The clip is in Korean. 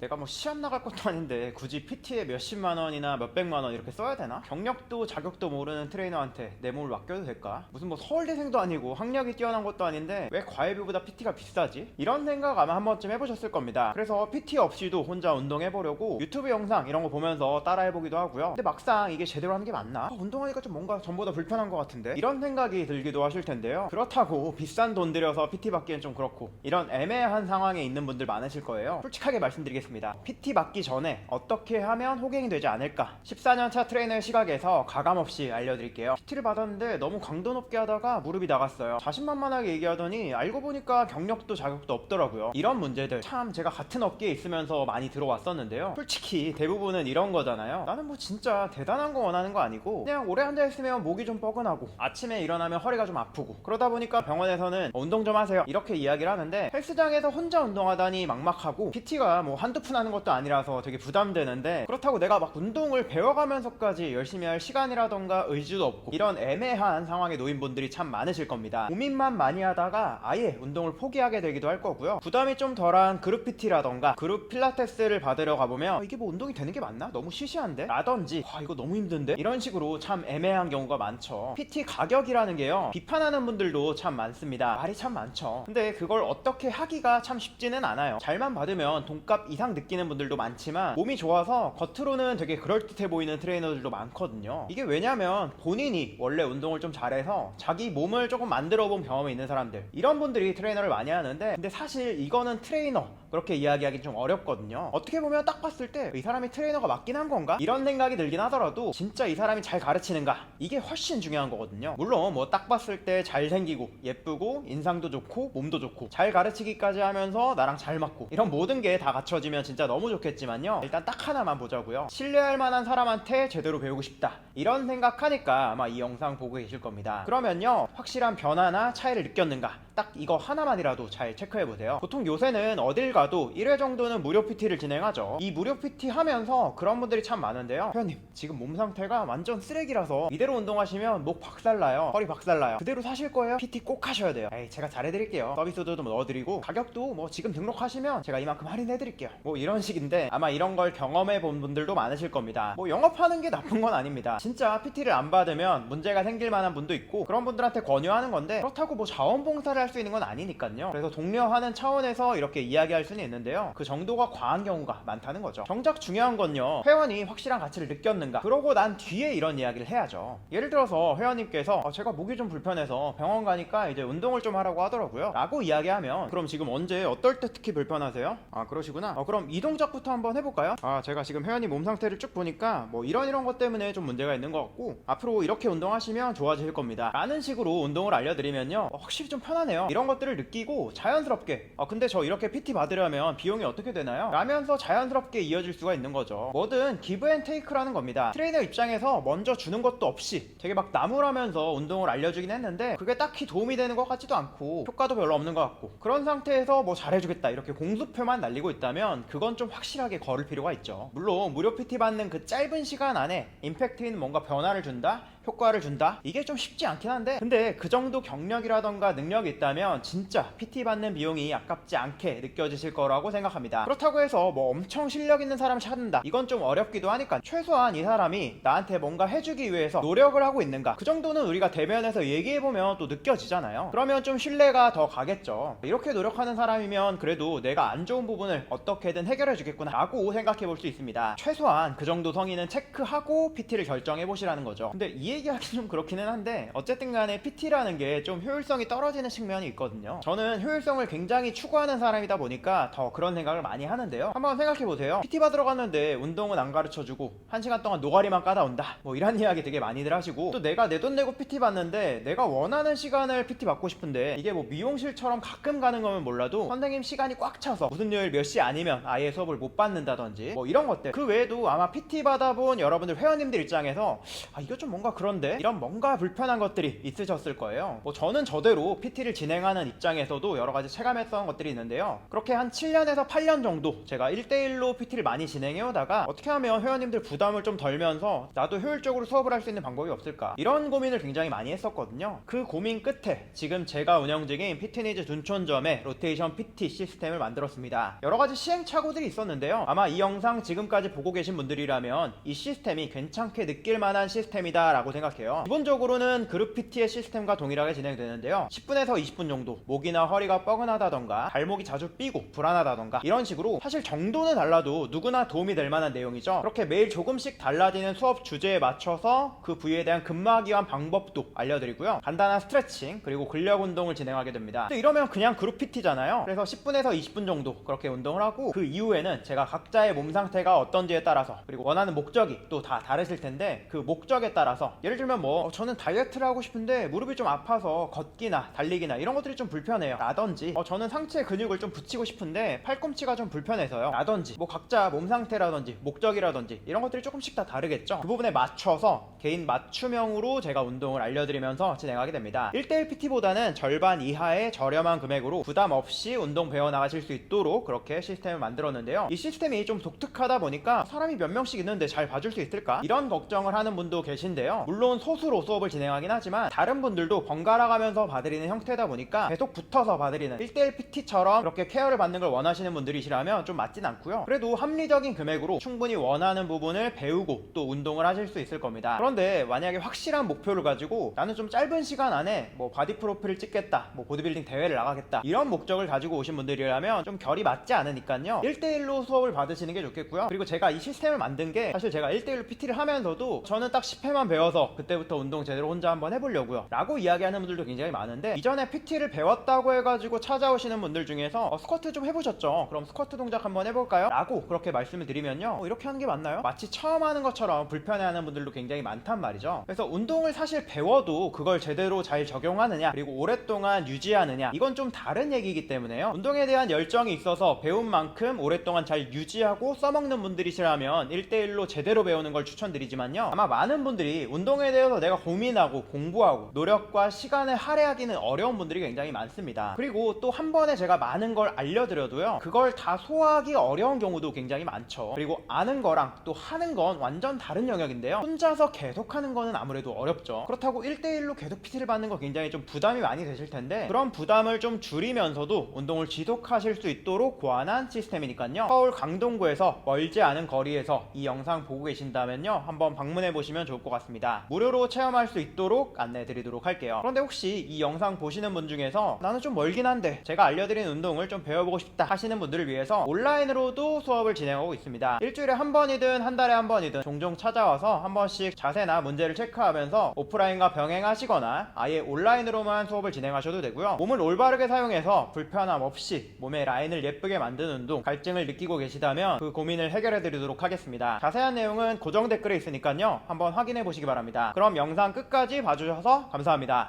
내가 뭐 시합 나갈 것도 아닌데 굳이 PT에 몇십만 원이나 몇백만 원 이렇게 써야 되나? 경력도 자격도 모르는 트레이너한테 내 몸을 맡겨도 될까? 무슨 뭐 서울대생도 아니고 학력이 뛰어난 것도 아닌데 왜 과외비보다 PT가 비싸지? 이런 생각 아마 한 번쯤 해보셨을 겁니다. 그래서 PT 없이도 혼자 운동해보려고 유튜브 영상 이런 거 보면서 따라해보기도 하고요. 근데 막상 이게 제대로 하는 게 맞나? 운동하니까 좀 뭔가 전보다 불편한 것 같은데? 이런 생각이 들기도 하실 텐데요. 그렇다고 비싼 돈 들여서 PT 받기엔 좀 그렇고 이런 애매한 상황에 있는 분들 많으실 거예요. 솔직하게 말씀드리겠습니다. PT 받기 전에 어떻게 하면 호갱이 되지 않을까? 14년차 트레이너의 시각에서 가감없이 알려드릴게요. PT를 받았는데 너무 강도 높게 하다가 무릎이 나갔어요. 자신만만하게 얘기하더니 알고 보니까 경력도 자격도 없더라고요. 이런 문제들 참 제가 같은 업계에 있으면서 많이 들어왔었는데요. 솔직히 대부분은 이런 거잖아요. 나는 뭐 진짜 대단한 거 원하는 거 아니고 그냥 오래 앉아있으면 목이 좀 뻐근하고 아침에 일어나면 허리가 좀 아프고 그러다 보니까 병원에서는 운동 좀 하세요 이렇게 이야기를 하는데 헬스장에서 혼자 운동하다니 막막하고 PT가 뭐 한두 푼 하는 것도 아니라서 되게 부담되는데 그렇다고 내가 막 운동을 배워가면서까지 열심히 할 시간이라던가 의지도 없고 이런 애매한 상황에 놓인 분들이 참 많으실 겁니다. 고민만 많이 하다가 아예 운동을 포기하게 되기도 할 거고요. 부담이 좀 덜한 그룹 PT라던가 그룹 필라테스를 받으러 가보면 이게 뭐 운동이 되는 게 맞나? 너무 시시한데? 라든지 이거 너무 힘든데? 이런 식으로 참 애매한 경우가 많죠. PT 가격이라는 게요 비판하는 분들도 참 많습니다. 말이 참 많죠. 근데 그걸 어떻게 하기가 참 쉽지는 않아요. 잘만 받으면 돈값 이상 느끼는 분들도 많지만 몸이 좋아서 겉으로는 되게 그럴듯해 보이는 트레이너들도 많거든요. 이게 왜냐면 본인이 원래 운동을 좀 잘해서 자기 몸을 조금 만들어 본 경험이 있는 사람들 이런 분들이 트레이너를 많이 하는데 근데 사실 이거는 트레이너 그렇게 이야기하기 좀 어렵거든요. 어떻게 보면 딱 봤을 때 이 사람이 트레이너가 맞긴 한 건가? 이런 생각이 들긴 하더라도 진짜 이 사람이 잘 가르치는가? 이게 훨씬 중요한 거거든요. 물론 뭐 딱 봤을 때 잘생기고 예쁘고 인상도 좋고 몸도 좋고 잘 가르치기까지 하면서 나랑 잘 맞고 이런 모든 게 다 갖춰지면 진짜 너무 좋겠지만요. 일단 딱 하나만 보자고요. 신뢰할 만한 사람한테 제대로 배우고 싶다. 이런 생각하니까 아마 이 영상 보고 계실 겁니다. 그러면요. 확실한 변화나 차이를 느꼈는가? 딱 이거 하나만이라도 잘 체크해보세요. 보통 요새는 어딜 가도 1회 정도는 무료 PT를 진행하죠. 이 무료 PT 하면서 그런 분들이 참 많은데요. 회원님 지금 몸 상태가 완전 쓰레기라서 이대로 운동하시면 목 박살나요. 허리 박살나요. 그대로 사실 거예요? PT 꼭 하셔야 돼요. 에이 제가 잘해드릴게요. 서비스도 좀 넣어드리고 가격도 뭐 지금 등록하시면 제가 이만큼 할인해드릴게요. 뭐 이런 식인데 아마 이런 걸 경험해 본 분들도 많으실 겁니다. 뭐 영업하는 게 나쁜 건 아닙니다. 진짜 PT를 안 받으면 문제가 생길 만한 분도 있고 그런 분들한테 권유하는 건데 그렇다고 뭐 자원봉사를 할 수 있는 건 아니니까요. 그래서 독려하는 차원에서 이렇게 이야기할 수는 있는데요. 그 정도가 과한 경우가 많다는 거죠. 정작 중요한 건요. 회원이 확실한 가치를 느꼈는가? 그러고 난 뒤에 이런 이야기를 해야죠. 예를 들어서 회원님께서 제가 목이 좀 불편해서 병원 가니까 이제 운동을 좀 하라고 하더라고요 라고 이야기하면 그럼 지금 언제 어떨 때 특히 불편하세요? 그러시구나. 그럼 이 동작부터 한번 해볼까요? 제가 지금 회원님 몸 상태를 쭉 보니까 뭐 이런 것 때문에 좀 문제가 있는 것 같고 앞으로 이렇게 운동하시면 좋아질 겁니다 라는 식으로 운동을 알려드리면요 확실히 좀 편하네요. 이런 것들을 느끼고 자연스럽게 근데 저 이렇게 PT 받으려면 비용이 어떻게 되나요? 라면서 자연스럽게 이어질 수가 있는 거죠. 뭐든 기브 앤 테이크라는 겁니다. 트레이너 입장에서 먼저 주는 것도 없이 되게 막 나무라면서 운동을 알려주긴 했는데 그게 딱히 도움이 되는 것 같지도 않고 효과도 별로 없는 것 같고 그런 상태에서 뭐 잘해주겠다 이렇게 공수표만 날리고 있다면 그건 좀 확실하게 걸을 필요가 있죠. 물론 무료 PT 받는 그 짧은 시간 안에 임팩트 있는 뭔가 변화를 준다? 효과를 준다? 이게 좀 쉽지 않긴 한데 근데 그 정도 경력이라던가 능력이 있다면 진짜 PT 받는 비용이 아깝지 않게 느껴지실 거라고 생각합니다. 그렇다고 해서 뭐 엄청 실력 있는 사람을 찾는다 이건 좀 어렵기도 하니까 최소한 이 사람이 나한테 뭔가 해주기 위해서 노력을 하고 있는가 그 정도는 우리가 대면에서 얘기해보면 또 느껴지잖아요. 그러면 좀 신뢰가 더 가겠죠. 이렇게 노력하는 사람이면 그래도 내가 안 좋은 부분을 어떻게든 해결해 주겠구나 라고 생각해 볼 수 있습니다. 최소한 그 정도 성의는 체크하고 PT를 결정해 보시라는 거죠. 근데 이 얘기하기 좀 그렇기는 한데 어쨌든 간에 PT라는 게 좀 효율성이 떨어지는 측면이 있거든요. 저는 효율성을 굉장히 추구하는 사람이다 보니까 더 그런 생각을 많이 하는데요. 한번 생각해 보세요. PT 받으러 갔는데 운동은 안 가르쳐주고 1시간 동안 노가리만 까다 온다 뭐 이런 이야기 되게 많이들 하시고 또 내가 내 돈 내고 PT 받는데 내가 원하는 시간을 PT 받고 싶은데 이게 뭐 미용실처럼 가끔 가는 거면 몰라도 선생님 시간이 꽉 차서 무슨 요일 몇 시 아니면 아예 수업을 못 받는다든지 뭐 이런 것들 그 외에도 아마 PT 받아본 여러분들 회원님들 입장에서 이거 좀 뭔가 그런데 이런 뭔가 불편한 것들이 있으셨을 거예요. 저는 저대로 PT를 진행하는 입장에서도 여러 가지 체감했던 것들이 있는데요. 그렇게 한 7년에서 8년 정도 제가 1대1로 PT를 많이 진행해 오다가 어떻게 하면 회원님들 부담을 좀 덜면서 나도 효율적으로 수업을 할 수 있는 방법이 없을까, 이런 고민을 굉장히 많이 했었거든요. 그 고민 끝에 지금 제가 운영 중인 피트니즈 둔촌점에 로테이션 PT 시스템을 만들었습니다. 여러 가지 시행착오들이 있었는데요. 아마 이 영상 지금까지 보고 계신 분들이라면 이 시스템이 괜찮게 느낄 만한 시스템이다 라고 생각해요. 기본적으로는 그룹 PT의 시스템과 동일하게 진행되는데요. 10분에서 20분 정도 목이나 허리가 뻐근하다던가 발목이 자주 삐고 불안하다던가 이런 식으로 사실 정도는 달라도 누구나 도움이 될 만한 내용이죠. 그렇게 매일 조금씩 달라지는 수업 주제에 맞춰서 그 부위에 대한 근막이 완 방법도 알려드리고요. 간단한 스트레칭 그리고 근력 운동을 진행하게 됩니다. 또 이러면 그냥 그룹 PT잖아요. 그래서 10분에서 20분 정도 그렇게 운동을 하고 그 이후에는 제가 각자의 몸 상태가 어떤지에 따라서 그리고 원하는 목적이 또 다 다르실 텐데 그 목적에 따라서 예를 들면 저는 다이어트를 하고 싶은데 무릎이 좀 아파서 걷기나 달리기나 이런 것들이 좀 불편해요 라든지 저는 상체 근육을 좀 붙이고 싶은데 팔꿈치가 좀 불편해서요 라든지 각자 몸 상태라든지 목적이라든지 이런 것들이 조금씩 다 다르겠죠. 그 부분에 맞춰서 개인 맞춤형으로 제가 운동을 알려드리면서 진행하게 됩니다. 1대1 PT보다는 절반 이하의 저렴한 금액으로 부담 없이 운동 배워나가실 수 있도록 그렇게 시스템을 만들었는데요. 이 시스템이 좀 독특하다 보니까 사람이 몇 명씩 있는데 잘 봐줄 수 있을까? 이런 걱정을 하는 분도 계신데요. 물론 소수로 수업을 진행하긴 하지만 다른 분들도 번갈아 가면서 봐드리는 형태다 보니까 계속 붙어서 봐드리는 1대1 PT처럼 그렇게 케어를 받는 걸 원하시는 분들이시라면 좀 맞진 않고요. 그래도 합리적인 금액으로 충분히 원하는 부분을 배우고 또 운동을 하실 수 있을 겁니다. 그런데 만약에 확실한 목표를 가지고 나는 좀 짧은 시간 안에 바디 프로필을 찍겠다, 보디빌딩 대회를 나가겠다 이런 목적을 가지고 오신 분들이라면 좀 결이 맞지 않으니까요. 1대1로 수업을 받으시는 게 좋겠고요. 그리고 제가 이 시스템을 만든 게 사실 제가 1대1로 PT를 하면서도 저는 딱 10회만 배워서 그때부터 운동 제대로 혼자 한번 해보려고요 라고 이야기하는 분들도 굉장히 많은데, 이전에 PT를 배웠다고 해가지고 찾아오시는 분들 중에서 스쿼트 좀 해보셨죠? 그럼 스쿼트 동작 한번 해볼까요? 라고 그렇게 말씀을 드리면요, 이렇게 하는 게 맞나요? 마치 처음 하는 것처럼 불편해하는 분들도 굉장히 많단 말이죠. 그래서 운동을 사실 배워도 그걸 제대로 잘 적용하느냐 그리고 오랫동안 유지하느냐 이건 좀 다른 얘기이기 때문에요. 운동에 대한 열정이 있어서 배운 만큼 오랫동안 잘 유지하고 써먹는 분들이시라면 1대1로 제대로 배우는 걸 추천드리지만요, 아마 많은 분들이 운동에 대해서 내가 고민하고 공부하고 노력과 시간을 할애하기는 어려운 분들이 굉장히 많습니다. 그리고 또 한 번에 제가 많은 걸 알려드려도요, 그걸 다 소화하기 어려운 경우도 굉장히 많죠. 그리고 아는 거랑 또 하는 건 완전 다른 영역인데요, 혼자서 계속 하는 거는 아무래도 어렵죠. 그렇다고 1대1로 계속 PT를 받는 거 굉장히 좀 부담이 많이 되실 텐데, 그런 부담을 좀 줄이면서도 운동을 지속하실 수 있도록 고안한 시스템이니까요, 서울 강동구에서 멀지 않은 거리에서 이 영상 보고 계신다면요, 한번 방문해 보시면 좋을 것 같습니다. 무료로 체험할 수 있도록 안내 드리도록 할게요. 그런데 혹시 이 영상 보시는 분 중에서 나는 좀 멀긴 한데 제가 알려드리는 운동을 좀 배워보고 싶다 하시는 분들을 위해서 온라인으로도 수업을 진행하고 있습니다. 일주일에 한 번이든 한 달에 한 번이든 종종 찾아와서 한 번씩 자세나 문제를 체크하면서 오프라인과 병행하시거나 아예 온라인으로만 수업을 진행하셔도 되고요. 몸을 올바르게 사용해서 불편함 없이 몸의 라인을 예쁘게 만드는 운동, 갈증을 느끼고 계시다면 그 고민을 해결해 드리도록 하겠습니다. 자세한 내용은 고정 댓글에 있으니까요, 한번 확인해 보시기 바랍니다. 그럼 영상 끝까지 봐주셔서 감사합니다.